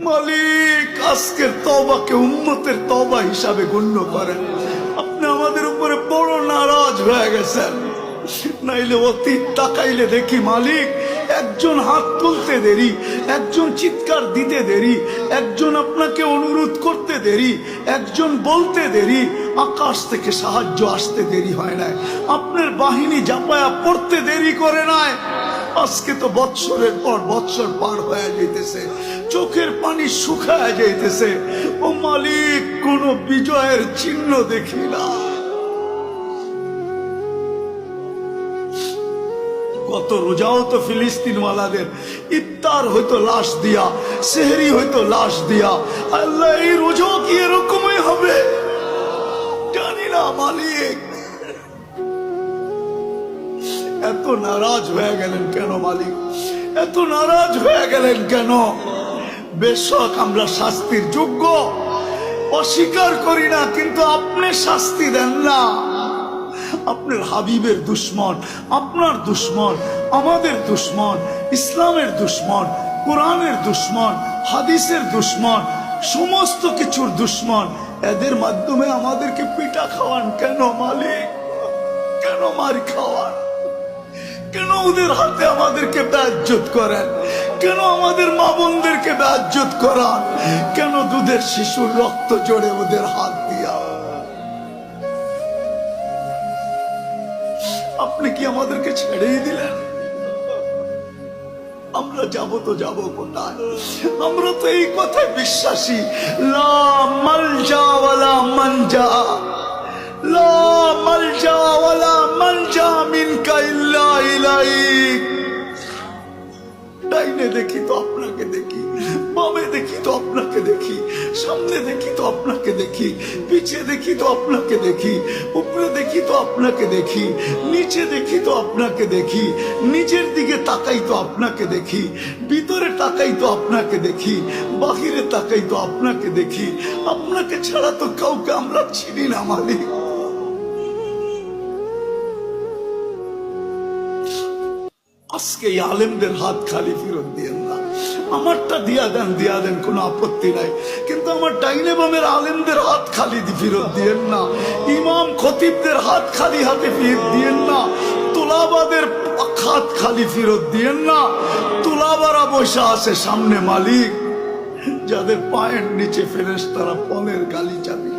মালিক আজকের তওবাকে উম্মতের তওবা হিসাবে গণ্য করেন। আপনি আমাদের উপরে বড় নারাজ হয়ে গেছেন। নাইলে অতীত তাকাইলে দেখি মালিক একজন হাত তুলতে দেরি, একজন চিৎকার দিতে দেরি, একজন আপনাকে অনুরোধ করতে দেরি, একজন বলতে দেরি, আকাশ থেকে সাহায্য আসতে দেরি হয় নাই, আপনার বাহিনী জাপায়া পড়তে দেরি করে নাই। আজকে তো বৎসরের পর বৎসর পার হয়ে যাইতেছে, চোখের পানি শুকায় যাইতেছে, ও মালিক কোন বিজয়ের চিহ্ন দেখি না। কত রোজাও তো ফিলিস্তিন ওয়ালাদের ইফতার হয়তো লাশ দিয়া, সেহরি হয়তো লাশ দিয়া। আল্লাহ এই রোজাও কি এরকমই হবে জানি না মালিক। এত নারাজ হয়ে গেলেন কেন মালিক? এত নারাজ হয়ে গেলেন কেন? বেশক আমরা শাস্তির যোগ্য, অস্বীকার করি না, কিন্তু আপনি শাস্তি দেন না। আপনার হাবিবের দুশ্মন, আপনার দুশ্মন, আমাদের দুশ্মন, ইসলামের দুশ্মন, কোরআনের দুশ্মন, হাদিসের দুশ্মন, সমস্ত কিছুর দুশ্মন, এদের মাধ্যমে আমাদেরকে পিটা খাওয়ান কেন মালিক? কেন মার খাওয়ান? কেন ওদের হাতে আমাদেরকে বেইজ্জত করেন? কেন আমাদের মা বোনদেরকে বেইজ্জত করান? কেন দুধের শিশুর রক্ত জড়ে ওদের হাত দিয়া? আপনি কি আমাদেরকে ছেড়েই দিলেন? আমরা যাব তো যাব কোথায়? আমরা তো এই কথায় বিশ্বাসী, লা মালজা ওয়ালা মানজা, লা মালজা ওয়ালা মানজা মিনকা ইল্লা ইলাইক। ডাইনে দেখি তো আপনাকে দেখি, বামে দেখি তো আপনাকে দেখি, সামনে দেখি তো আপনাকে দেখি, পিছে দেখি তো আপনাকে দেখি, উপরে দেখি তো আপনাকে দেখি, নিচে দেখি তো আপনাকে দেখি, নিচের দিকে তাকাই তো আপনাকে দেখি, ভিতরে তাকাই তো আপনাকে দেখি, বাহিরে তাকাই তো আপনাকে দেখি। আপনাকে ছাড়া তো কাউকে আমরা চিনি না মালিক। আজকে এই আলেমদের হাত খালি ফেরত দিয়েন না। আমারটা দিয়া দেন, কোনো আপত্তি নাই, কিন্তু আমার ডাইনে বামের আলেমদের হাত খালি ফেরত দিয়েন না। ইমাম খতিবদের হাত খালি হাতে ফেরত দিয়েন না। তোলাবাদের হাত খালি ফেরত দিয়েন না। তোলাবারা বসে আছে সামনে মালিক, যাদের পায়ের নিচে ফেরেশতারা পনের গালি চাবি।